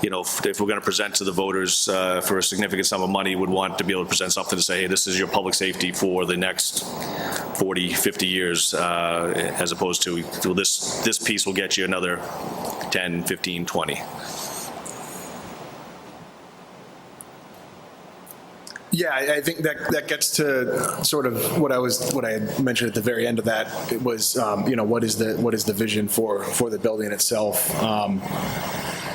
if we're going to present to the voters for a significant sum of money, would want to be able to present something to say, hey, this is your public safety for the next 40, 50 years, as opposed to, well, this piece will get you another 10, 15, 20. Yeah, I think that gets to sort of what I had mentioned at the very end of that. It was, what is the vision for the building itself?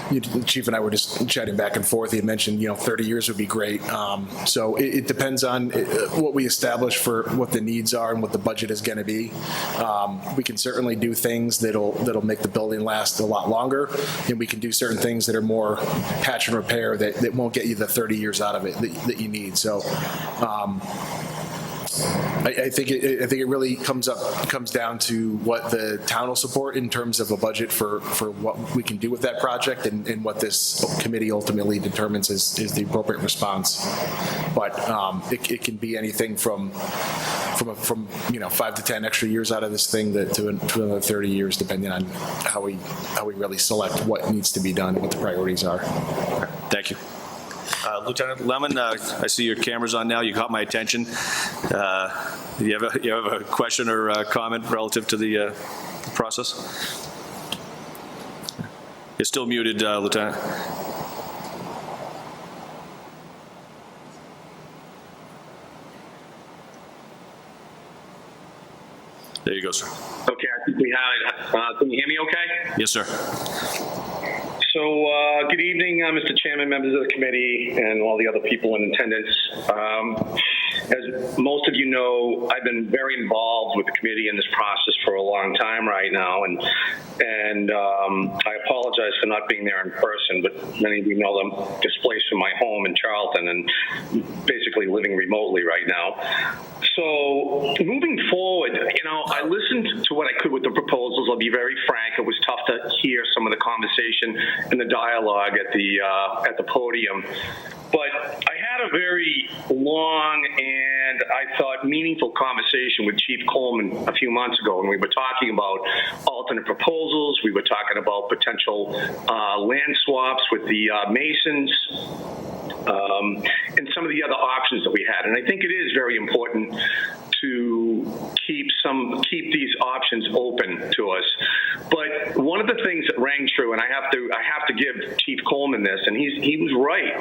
The chief and I were just chatting back and forth. He had mentioned, 30 years would be great. So it depends on what we establish for what the needs are and what the budget is going to be. We can certainly do things that'll make the building last a lot longer, and we can do certain things that are more patch and repair that won't get you the 30 years out of it that you need. So I think it really comes down to what the town will support in terms of a budget for what we can do with that project and what this committee ultimately determines is the appropriate response. But it can be anything from 5 to 10 extra years out of this thing to another 30 years, depending on how we really select what needs to be done and what the priorities are. Thank you. Lieutenant Lemon, I see your camera's on now. You caught my attention. Do you have a question or comment relative to the process? You're still muted, Lieutenant. There you go, sir. Okay, I think we have it. Can you hear me okay? Yes, sir. So, good evening, Mr. Chairman, members of the committee, and all the other people in attendance. As most of you know, I've been very involved with the committee in this process for a long time right now, and I apologize for not being there in person, but many of you know I'm displaced from my home in Charlton and basically living remotely right now. So moving forward, I listened to what I could with the proposals. I'll be very frank; it was tough to hear some of the conversation and the dialogue at the podium. But I had a very long and I thought meaningful conversation with Chief Coleman a few months ago, and we were talking about alternate proposals. We were talking about potential land swaps with the Masons. And some of the other options that we had. And I think it is very important to keep these options open to us. But one of the things that rang true, and I have to give Chief Coleman this, and he was right.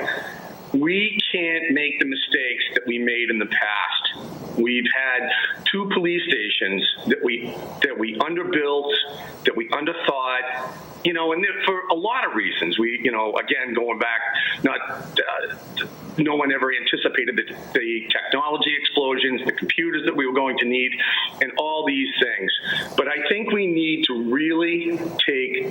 We can't make the mistakes that we made in the past. We've had 2 police stations that we underbuilt, that we underthought, and for a lot of reasons. We, again, going back, no one ever anticipated the technology explosions, the computers that we were going to need, and all these things. But I think we need to really take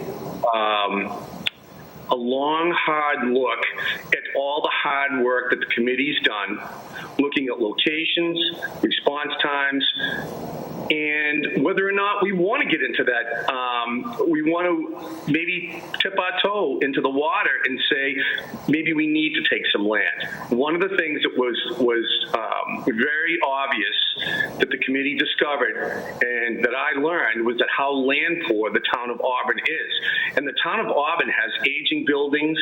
a long, hard look at all the hard work that the committee's done, looking at locations, response times, and whether or not we want to get into that. We want to maybe tip our toe into the water and say, maybe we need to take some land. One of the things that was very obvious that the committee discovered and that I learned was that how land poor the town of Auburn is. And the town of Auburn has aging buildings,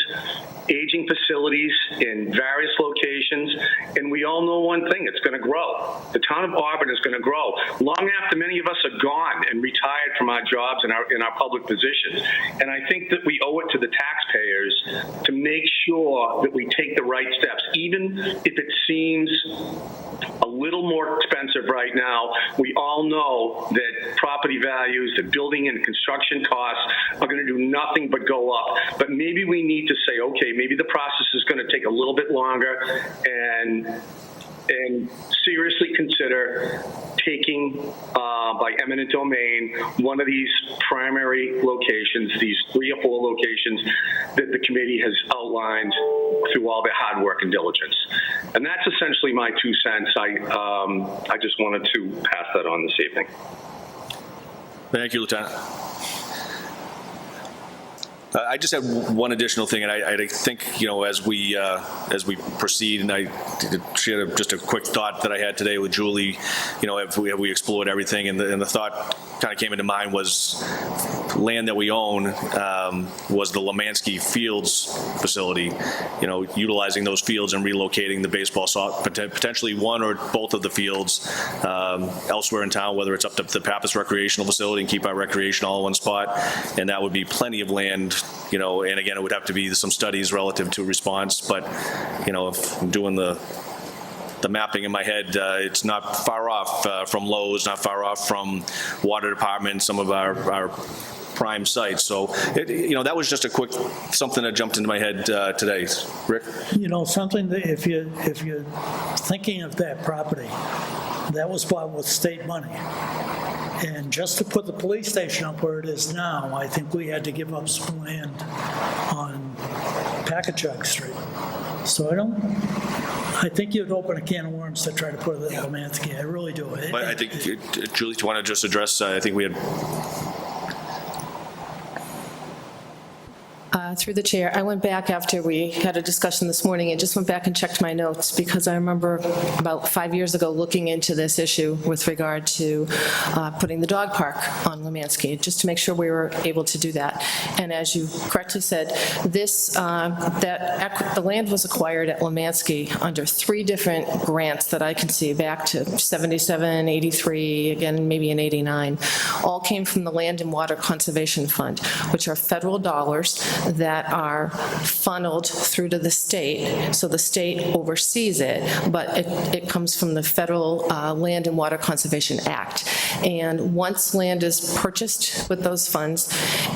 aging facilities in various locations, and we all know one thing: it's going to grow. The town of Auburn is going to grow. Long after many of us are gone and retired from our jobs and in our public positions. And I think that we owe it to the taxpayers to make sure that we take the right steps, even if it seems a little more expensive right now. We all know that property values, that building and construction costs are going to do nothing but go up. But maybe we need to say, okay, maybe the process is going to take a little bit longer, and seriously consider taking by eminent domain one of these primary locations, these 3 or 4 locations that the committee has outlined through all their hard work and diligence. And that's essentially my 2 cents. I just wanted to pass that on this evening. Thank you, Lieutenant. I just have one additional thing, and I think, as we proceed, and I shared just a quick thought that I had today with Julie, have we explored everything, and the thought kind of came into mind was land that we own was the Lemansky Fields facility, utilizing those fields and relocating the baseball, potentially one or both of the fields elsewhere in town, whether it's up to the Pappas Recreational Facility and keep our recreation all in one spot, and that would be plenty of land. And again, it would have to be some studies relative to response, but, if I'm doing the mapping in my head, it's not far off from Lowe's, not far off from Water Department, some of our prime sites. So, that was just a quick, something that jumped into my head today. Rick? Something that if you're thinking of that property, that was bought with state money. And just to put the police station up where it is now, I think we had to give up some land on Packagug Street. So I think you'd open a can of worms to try to put it in Lemansky. I really do. But I think, Julie, do you want to just address, I think we had... Through the chair, I went back after we had a discussion this morning and just went back and checked my notes, because I remember about 5 years ago looking into this issue with regard to putting the dog park on Lemansky, just to make sure we were able to do that. And as you correctly said, the land was acquired at Lemansky under 3 different grants that I can see back to 77, 83, again, maybe in 89. All came from the Land and Water Conservation Fund, which are federal dollars that are funneled through to the state, so the state oversees it, but it comes from the Federal Land and Water Conservation Act. And once land is purchased with those funds,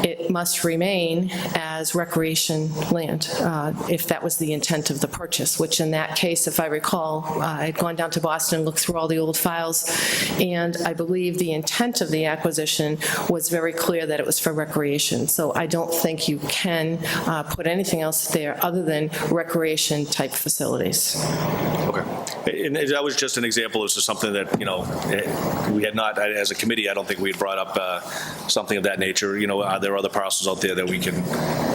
it must remain as recreation land, if that was the intent of the purchase, which in that case, if I recall, I had gone down to Boston and looked through all the old files, and I believe the intent of the acquisition was very clear that it was for recreation. So I don't think you can put anything else there other than recreation-type facilities. Okay. And that was just an example of something that, we had not, as a committee, I don't think we had brought up something of that nature. Are there other parcels out there that we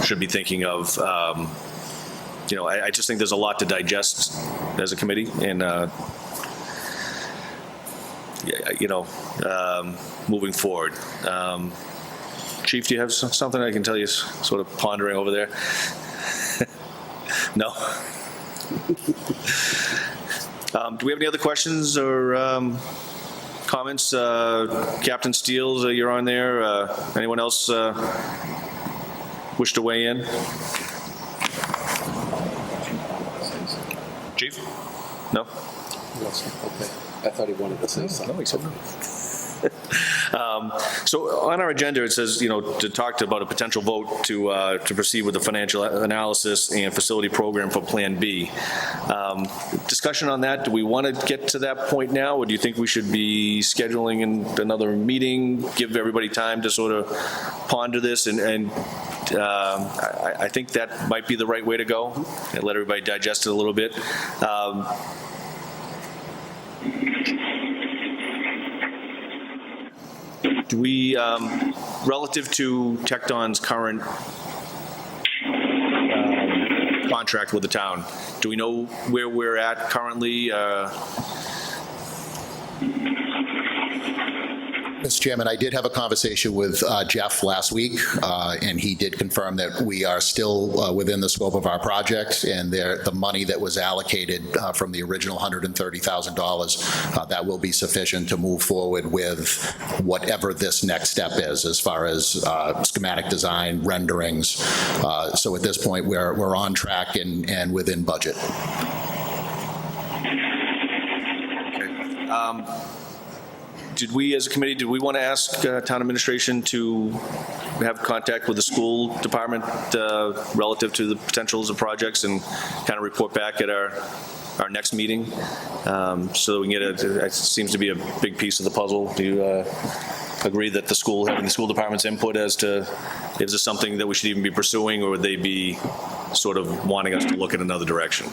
should be thinking of? I just think there's a lot to digest as a committee, and, moving forward. Chief, do you have something I can tell you sort of pondering over there? No? Do we have any other questions or comments? Captain Steele, you're on there. Anyone else wish to weigh in? Chief? No? Okay. I thought he wanted to say something. No, he said no. So on our agenda, it says, to talk about a potential vote to proceed with the financial analysis and facility program for Plan B. Discussion on that, do we want to get to that point now, or do you think we should be scheduling another meeting, give everybody time to sort of ponder this, and I think that might be the right way to go, and let everybody digest it a little bit. Do we, relative to Tecton's current contract with the town, do we know where we're at currently? Mr. Chairman, I did have a conversation with Jeff last week, and he did confirm that we are still within the scope of our project, and the money that was allocated from the original $130,000, that will be sufficient to move forward with whatever this next step is, as far as schematic design, renderings. So at this point, we're on track and within budget. Did we, as a committee, did we want to ask town administration to have contact with the school department relative to the potentials of projects and kind of report back at our next meeting, so that we can get it seems to be a big piece of the puzzle? Do you agree that having the school department's input as to, is this something that we should even be pursuing, or would they be sort of wanting us to look in another direction?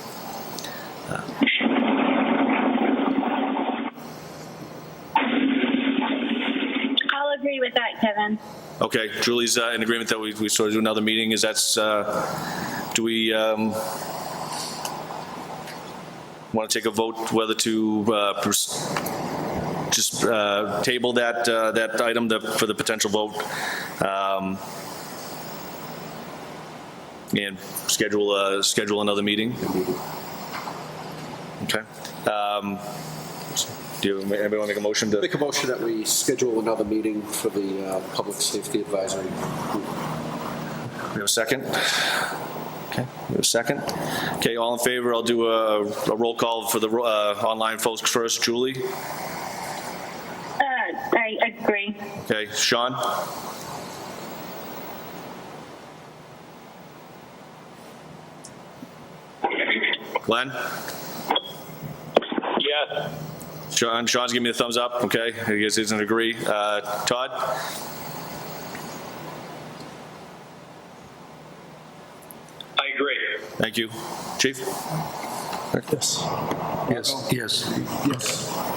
Agree with that, Kevin. Okay, Julie's in agreement that we sort of do another meeting. Is that, do we want to take a vote whether to just table that item for the potential vote, and schedule another meeting? Okay. Do anybody want to make a motion to? Make a motion that we schedule another meeting for the Public Safety Advisory Group. We have a second? Okay, we have a second. Okay, all in favor? I'll do a roll call for the online folks first. Julie? I agree. Okay, Sean? Glenn? Yes. Sean's giving me the thumbs up. Okay, I guess he doesn't agree. Todd? I agree. Thank you. Chief? Yes.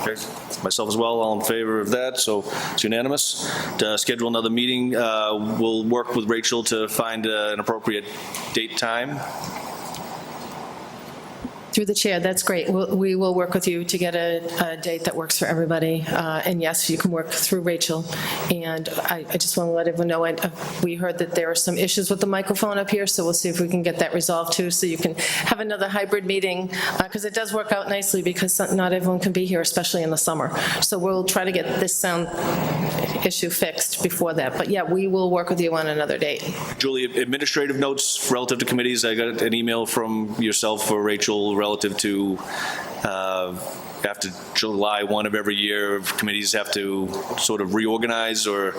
Okay, myself as well, all in favor of that, so it's unanimous. To schedule another meeting, we'll work with Rachel to find an appropriate date, time. Through the chair, that's great. We will work with you to get a date that works for everybody. And yes, you can work through Rachel. And I just want to let everyone know, we heard that there are some issues with the microphone up here, so we'll see if we can get that resolved too, so you can have another hybrid meeting, because it does work out nicely, because not everyone can be here, especially in the summer. So we'll try to get this sound issue fixed before that. But yeah, we will work with you on another date. Julie, administrative notes relative to committees. I got an email from yourself or Rachel relative to after July 1 of every year, committees have to sort of reorganize, or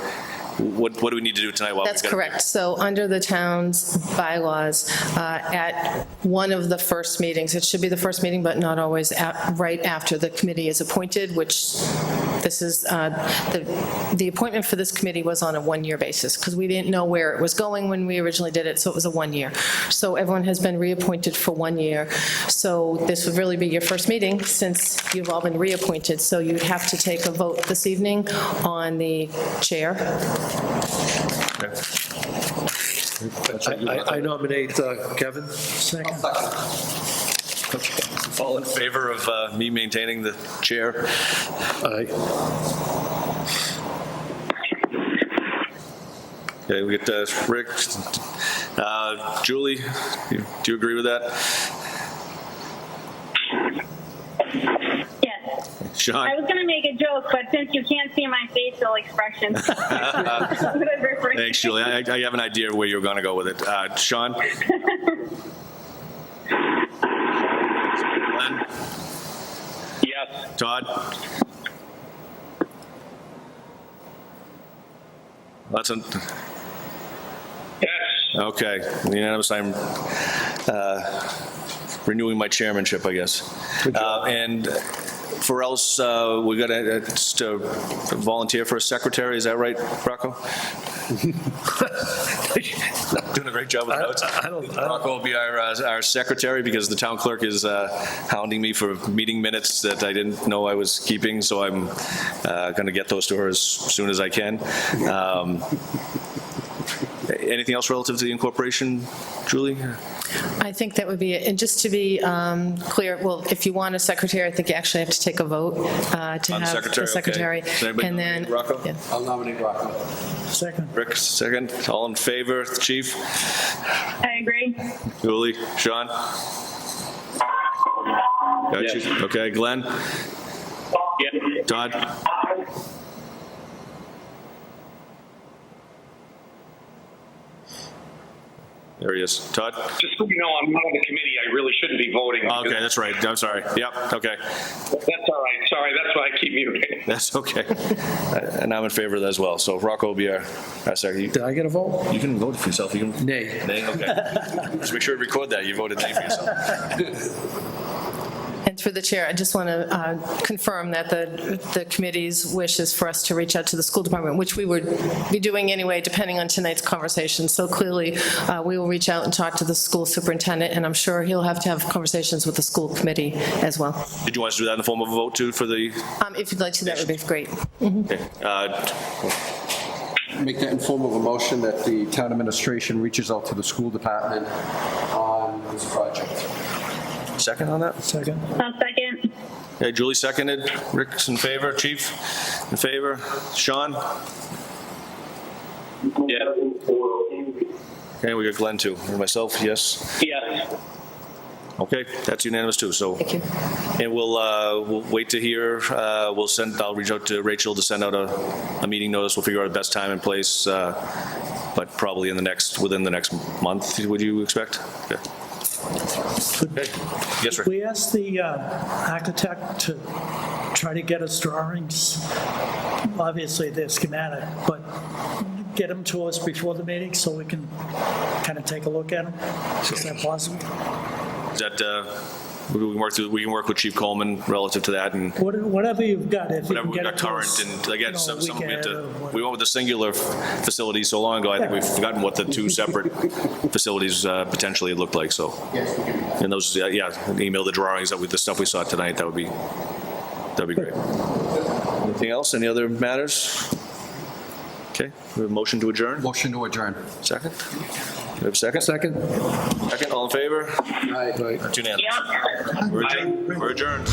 what do we need to do tonight? That's correct. So under the town's bylaws, at one of the first meetings, it should be the first meeting, but not always, right after the committee is appointed, which this is, the appointment for this committee was on a one-year basis, because we didn't know where it was going when we originally did it, so it was a 1 year. So everyone has been reappointed for 1 year. So this would really be your first meeting, since you've all been reappointed. So you'd have to take a vote this evening on the chair. I nominate Kevin. Second. All in favor of me maintaining the chair? Aye. Okay, we get Rick. Julie, do you agree with that? Yes. Sean? I was going to make a joke, but since you can't see my facial expressions, Thanks, Julie. I have an idea of where you're going to go with it. Sean? Glenn? Yes. Todd? That's an... Yes. Okay, unanimous. I'm renewing my chairmanship, I guess. And for else, we got to just volunteer for a secretary. Is that right, Rocco? Doing a great job with the notes. Rocco will be our secretary, because the town clerk is hounding me for meeting minutes that I didn't know I was keeping. So I'm going to get those to her as soon as I can. Anything else relative to the incorporation, Julie? I think that would be it. And just to be clear, well, if you want a secretary, I think you actually have to take a vote to On the have secretary, the secretary. okay. Does anybody And then, nominate Rocco? yeah. I'll nominate Rocco. Second. Rick, second. All in favor, Chief? I agree. Julie? Sean? Got you. Okay, Glenn? Yeah. Todd? There he is. Todd? Just so you know, I'm not on the committee. I really shouldn't be voting. Okay, that's right. I'm sorry. Yep, okay. That's all right. Sorry, that's why I keep muting. That's okay. And I'm in favor of that as well. So Rocco will be our second. Did I get a vote? You can vote for yourself. You can. Nay. Nay, okay. Just make sure to record that. You voted nay for yourself. And through the chair, I just want to confirm that the committee's wish is for us to reach out to the school department, which we would be doing anyway, depending on tonight's conversation. So clearly, we will reach out and talk to the school superintendent, and I'm sure he'll have to have conversations with the school committee as well. Did you want us to do that in the form of a vote too for the? If you'd like to, that would be great. Okay. Make that in form of a motion that the town administration reaches out to the school department on this project. Second on that? Second. I'll second. Okay, Julie seconded. Rick's in favor. Chief in favor. Sean? Yeah. Okay, we got Glenn too. And myself, yes. Yes. Okay, that's unanimous too, so. Thank you. And we'll wait to hear, I'll reach out to Rachel to send out a meeting notice. We'll figure out the best time and place, but probably within the next month, would you expect? Okay. Okay. Yes, sir. We asked the architect to try to get us drawings. Obviously, they're schematic, but get them to us before the meeting so we can kind of take a look at them. Is that possible? Is that, we can work with Chief Coleman relative to that and Whatever you've got, if you whatever can we've get got it to current. us, And again, some we weekend or we went with the singular facility so long ago, I think we've forgotten what the two separate facilities potentially looked like, so. And those, email the drawings with the stuff we saw tonight, that'd be great. Anything else? Any other matters? Okay, we have a motion to adjourn? Motion to adjourn. Second? We have a second? Second, all in favor? Aye. That's unanimous. Yeah. We're adjourned.